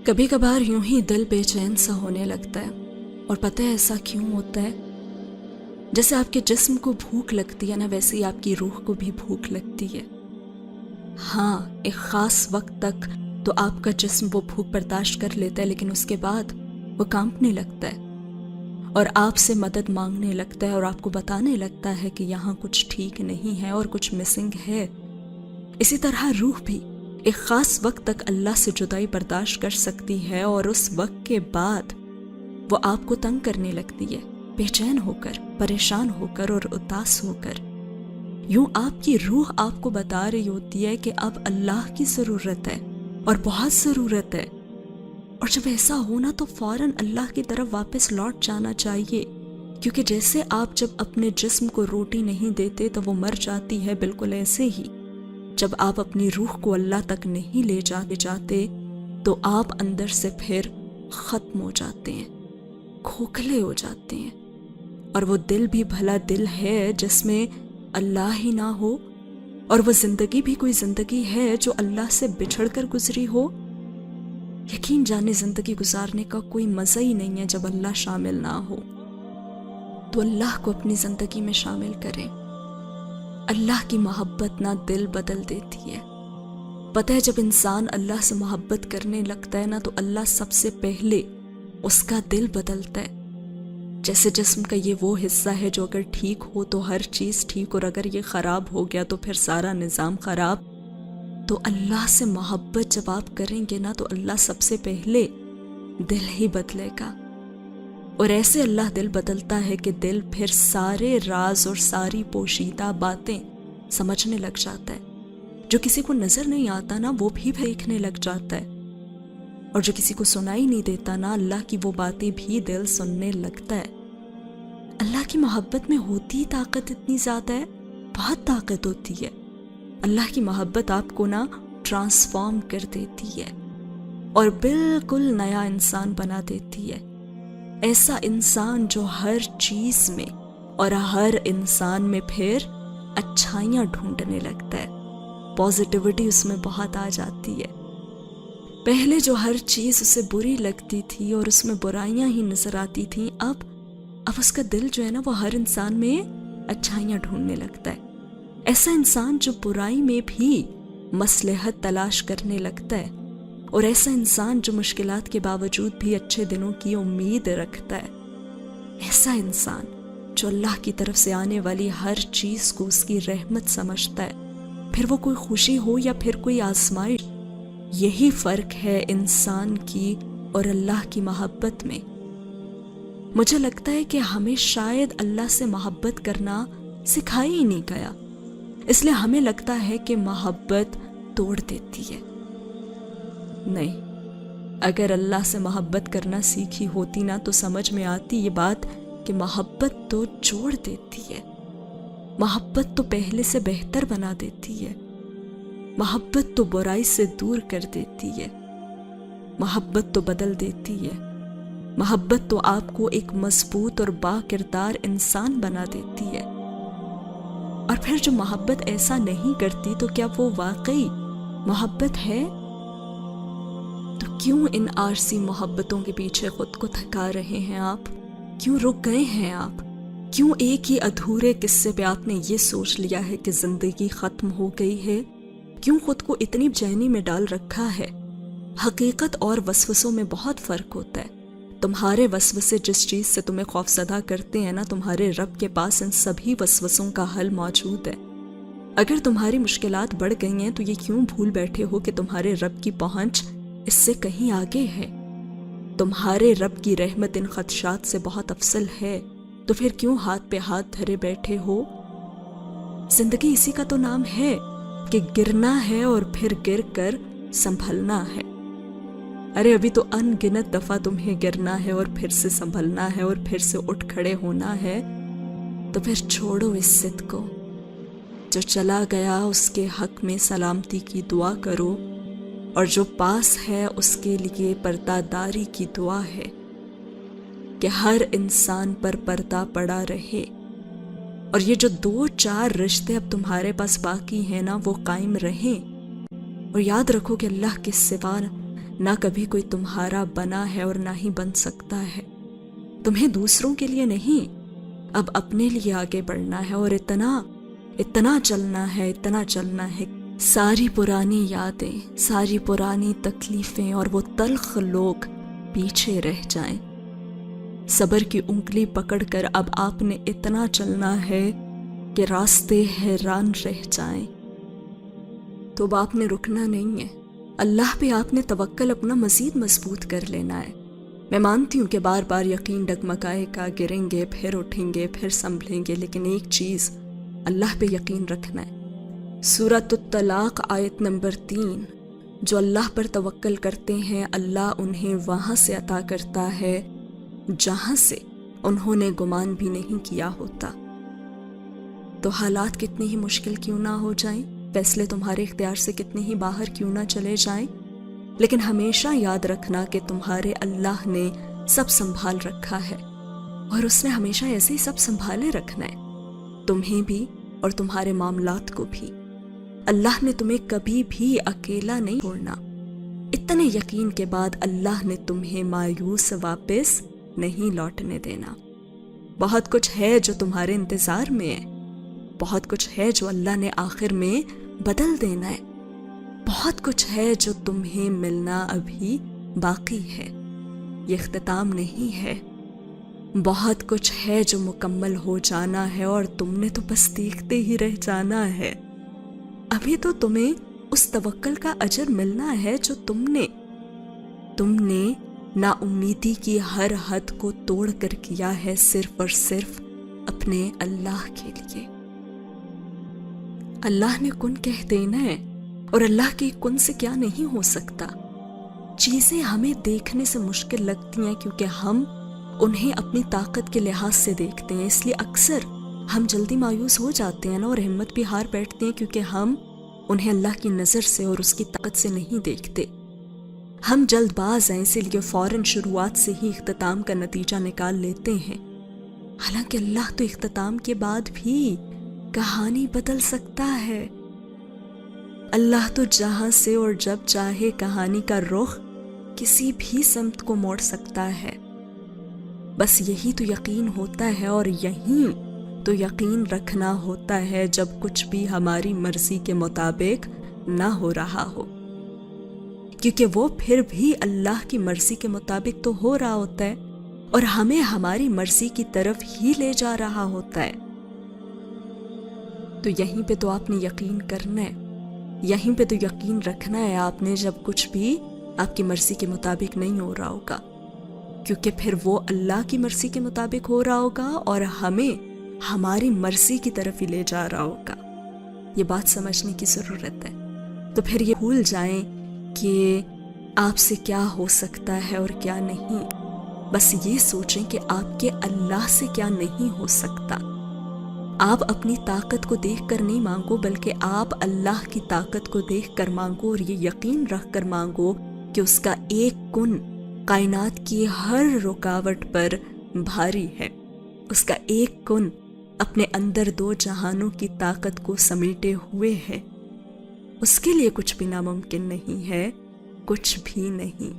کبھی کبھار یوں ہی دل بے چین سا ہونے لگتا ہے، اور پتہ ہے ایسا کیوں ہوتا ہے؟ جیسے آپ کے جسم کو بھوک لگتی ہے نا، ویسے ہی آپ کی روح کو بھی بھوک لگتی ہے۔ ہاں، ایک خاص وقت تک تو آپ کا جسم وہ بھوک برداشت کر لیتا ہے، لیکن اس کے بعد وہ کانپنے لگتا ہے اور آپ سے مدد مانگنے لگتا ہے، اور آپ کو بتانے لگتا ہے کہ یہاں کچھ ٹھیک نہیں ہے اور کچھ مسنگ ہے۔ اسی طرح روح بھی ایک خاص وقت تک اللہ سے جدائی برداشت کر سکتی ہے، اور اس وقت کے بعد وہ آپ کو تنگ کرنے لگتی ہے، بے چین ہو کر، پریشان ہو کر اور اداس ہو کر۔ یوں آپ کی روح آپ کو بتا رہی ہوتی ہے کہ اب اللہ کی ضرورت ہے، اور بہت ضرورت ہے، اور جب ایسا ہونا تو فوراً اللہ کی طرف واپس لوٹ جانا چاہیے، کیونکہ جیسے آپ جب اپنے جسم کو روٹی نہیں دیتے تو وہ مر جاتی ہے، بالکل ایسے ہی جب آپ اپنی روح کو اللہ تک نہیں لے جاتے تو آپ اندر سے پھر ختم ہو جاتے ہیں، کھوکھلے ہو جاتے ہیں۔ اور وہ دل بھی بھلا دل ہے جس میں اللہ ہی نہ ہو، اور وہ زندگی بھی کوئی زندگی ہے جو اللہ سے بچھڑ کر گزری ہو۔ یقین جانے زندگی گزارنے کا کوئی مزہ ہی نہیں ہے جب اللہ شامل نہ ہو۔ تو اللہ کو اپنی زندگی میں شامل کریں۔ اللہ کی محبت نہ دل بدل دیتی ہے۔ پتہ ہے جب انسان اللہ سے محبت کرنے لگتا ہے نا تو اللہ سب سے پہلے اس کا دل بدلتا ہے۔ جیسے جسم کا یہ وہ حصہ ہے جو اگر ٹھیک ہو تو ہر چیز ٹھیک، اور اگر یہ خراب ہو گیا تو پھر سارا نظام خراب۔ تو اللہ سے محبت جب آپ کریں گے نا تو اللہ سب سے پہلے دل ہی بدلے گا، اور ایسے اللہ دل بدلتا ہے کہ دل پھر سارے راز اور ساری پوشیدہ باتیں سمجھنے لگ جاتا ہے۔ جو کسی کو نظر نہیں آتا نا وہ بھی دیکھنے لگ جاتا ہے، اور جو کسی کو سنائی نہیں دیتا نا اللہ کی وہ باتیں بھی دل سننے لگتا ہے۔ اللہ کی محبت میں ہوتی طاقت اتنی زیادہ ہے، بہت طاقت ہوتی ہے۔ اللہ کی محبت آپ کو نا ٹرانسفارم کر دیتی ہے اور بالکل نیا انسان بنا دیتی ہے۔ ایسا انسان جو ہر چیز میں اور ہر انسان میں پھر اچھائیاں ڈھونڈنے لگتا ہے، پازیٹیوٹی اس میں بہت آ جاتی ہے۔ پہلے جو ہر چیز اسے بری لگتی تھی اور اس میں برائیاں ہی نظر آتی تھیں، اب اس کا دل جو ہے نا وہ ہر انسان میں اچھائیاں ڈھونڈنے لگتا ہے۔ ایسا انسان جو برائی میں بھی مصلحت تلاش کرنے لگتا ہے، اور ایسا انسان جو مشکلات کے باوجود بھی اچھے دنوں کی امید رکھتا ہے۔ ایسا انسان جو اللہ کی طرف سے آنے والی ہر چیز کو اس کی رحمت سمجھتا ہے، پھر وہ کوئی خوشی ہو یا پھر کوئی آزمائش۔ یہی فرق ہے انسان کی اور اللہ کی محبت میں۔ مجھے لگتا ہے کہ ہمیں شاید اللہ سے محبت کرنا سکھایا ہی نہیں گیا، اس لیے ہمیں لگتا ہے کہ محبت توڑ دیتی ہے۔ نہیں، اگر اللہ سے محبت کرنا سیکھی ہوتی نا تو سمجھ میں آتی یہ بات کہ محبت تو جوڑ دیتی ہے، محبت تو پہلے سے بہتر بنا دیتی ہے، محبت تو برائی سے دور کر دیتی ہے، محبت تو بدل دیتی ہے، محبت تو آپ کو ایک مضبوط اور با کردار انسان بنا دیتی ہے۔ اور پھر جو محبت ایسا نہیں کرتی تو کیا وہ واقعی محبت ہے؟ تو کیوں ان عارضی محبتوں کے پیچھے خود کو تھکا رہے ہیں آپ؟ کیوں رک گئے ہیں آپ؟ کیوں ایک ہی ادھورے قصے پہ آپ نے یہ سوچ لیا ہے کہ زندگی ختم ہو گئی ہے؟ کیوں خود کو اتنی بے چینی میں ڈال رکھا ہے؟ حقیقت اور وسوسوں میں بہت فرق ہوتا ہے۔ تمہارے وسوسے جس چیز سے تمہیں خوفزدہ کرتے ہیں نا، تمہارے رب کے پاس ان سبھی وسوسوں کا حل موجود ہے۔ اگر تمہاری مشکلات بڑھ گئی ہیں تو یہ کیوں بھول بیٹھے ہو کہ تمہارے رب کی پہنچ اس سے کہیں آگے ہے؟ تمہارے رب کی رحمت ان خدشات سے بہت افضل ہے، تو پھر کیوں ہاتھ پہ ہاتھ دھرے بیٹھے ہو؟ زندگی اسی کا تو نام ہے کہ گرنا ہے اور پھر گر کر سنبھلنا ہے۔ ارے ابھی تو ان گنت دفعہ تمہیں گرنا ہے اور پھر سے سنبھلنا ہے اور پھر سے اٹھ کھڑے ہونا ہے۔ تو پھر چھوڑو اس ضد کو، جو چلا گیا اس کے حق میں سلامتی کی دعا کرو، اور جو پاس ہے اس کے لیے پردہ داری کی دعا ہے کہ ہر انسان پر پردہ پڑا رہے، اور یہ جو 2-4 رشتے اب تمہارے پاس باقی ہیں نا وہ قائم رہیں۔ اور یاد رکھو کہ اللہ کے سوا نہ کبھی کوئی تمہارا بنا ہے اور نہ ہی بن سکتا ہے. تمہیں دوسروں کے لیے نہیں اب اپنے لیے آگے بڑھنا ہے، اور اتنا چلنا ہے. ساری پرانی یادیں، ساری پرانی تکلیفیں اور وہ تلخ لوگ پیچھے رہ جائیں. صبر کی انگلی پکڑ کر اب آپ نے اتنا چلنا ہے کہ راستے حیران رہ جائیں. تو اب آپ نے رکنا نہیں ہے. اللہ پہ آپ نے توکل اپنا مزید مضبوط کر لینا ہے. میں مانتی ہوں کہ بار بار یقین ڈگمگائے گا، گریں گے، پھر اٹھیں گے، پھر سنبھلیں گے، لیکن ایک چیز، اللہ پہ یقین رکھنا ہے. سورۃ الطلاق آیت نمبر 3، جو اللہ پر توکل کرتے ہیں اللہ انہیں وہاں سے عطا کرتا ہے جہاں سے انہوں نے گمان بھی نہیں کیا ہوتا. تو حالات کتنے ہی مشکل کیوں نہ ہو جائیں، فیصلے تمہارے اختیار سے کتنے ہی باہر کیوں نہ چلے جائیں، لیکن ہمیشہ یاد رکھنا کہ تمہارے اللہ نے سب سنبھال رکھا ہے، اور اس نے ہمیشہ ایسے ہی سب سنبھالے رکھنا ہے، تمہیں بھی اور تمہارے معاملات کو بھی. اللہ نے تمہیں کبھی بھی اکیلا نہیں چھوڑنا. اتنے یقین کے بعد اللہ نے تمہیں مایوس واپس نہیں لوٹنے دینا. بہت کچھ ہے جو تمہارے انتظار میں ہے، بہت کچھ ہے جو اللہ نے آخر میں بدل دینا ہے، بہت کچھ ہے جو تمہیں ملنا ابھی باقی ہے، یہ اختتام نہیں ہے. بہت کچھ ہے جو مکمل ہو جانا ہے اور تم نے تو بس دیکھتے ہی رہ جانا ہے. ابھی تو تمہیں اس توکل کا اجر ملنا ہے جو تم نے نا امیدی کی ہر حد کو توڑ کر کیا ہے، صرف اور صرف اپنے اللہ کے لیے. اللہ نے کن کہہ دینا ہے، اور اللہ کے کن سے کیا نہیں ہو سکتا. چیزیں ہمیں دیکھنے سے مشکل لگتی ہیں کیونکہ ہم انہیں اپنی طاقت کے لحاظ سے دیکھتے ہیں، اس لیے اکثر ہم جلدی مایوس ہو جاتے ہیں اور ہمت بھی ہار بیٹھتے ہیں، کیونکہ ہم انہیں اللہ کی نظر سے اور اس کی طاقت سے نہیں دیکھتے. ہم جلد باز ہیں، اسی لیے فوراً شروعات سے ہی اختتام کا نتیجہ نکال لیتے ہیں، حالانکہ اللہ تو اختتام کے بعد بھی کہانی بدل سکتا ہے. اللہ تو جہاں سے اور جب چاہے کہانی کا رخ کسی بھی سمت کو موڑ سکتا ہے. بس یہی تو یقین ہوتا ہے، اور یہیں تو یقین رکھنا ہوتا ہے جب کچھ بھی ہماری مرضی کے مطابق نہ ہو رہا ہو، کیونکہ وہ پھر بھی اللہ کی مرضی کے مطابق تو ہو رہا ہوتا ہے اور ہمیں ہماری مرضی کی طرف ہی لے جا رہا ہوتا ہے. تو یہیں پہ تو آپ نے یقین کرنا ہے، یہیں پہ تو یقین رکھنا ہے آپ نے جب کچھ بھی آپ کی مرضی کے مطابق نہیں ہو رہا ہوگا، کیونکہ پھر وہ اللہ کی مرضی کے مطابق ہو رہا ہوگا اور ہمیں ہماری مرضی کی طرف ہی لے جا رہا ہوگا. یہ بات سمجھنے کی ضرورت ہے. تو پھر یہ بھول جائیں کہ آپ سے کیا ہو سکتا ہے اور کیا نہیں، بس یہ سوچیں کہ آپ کے اللہ سے کیا نہیں ہو سکتا. آپ اپنی طاقت کو دیکھ کر نہیں مانگو، بلکہ آپ اللہ کی طاقت کو دیکھ کر مانگو اور یہ یقین رکھ کر مانگو کہ اس کا ایک کن کائنات کی ہر رکاوٹ پر بھاری ہے. اس کا ایک کن اپنے اندر دو جہانوں کی طاقت کو سمیٹے ہوئے ہے. اس کے لیے کچھ بھی ناممکن نہیں ہے، کچھ بھی نہیں.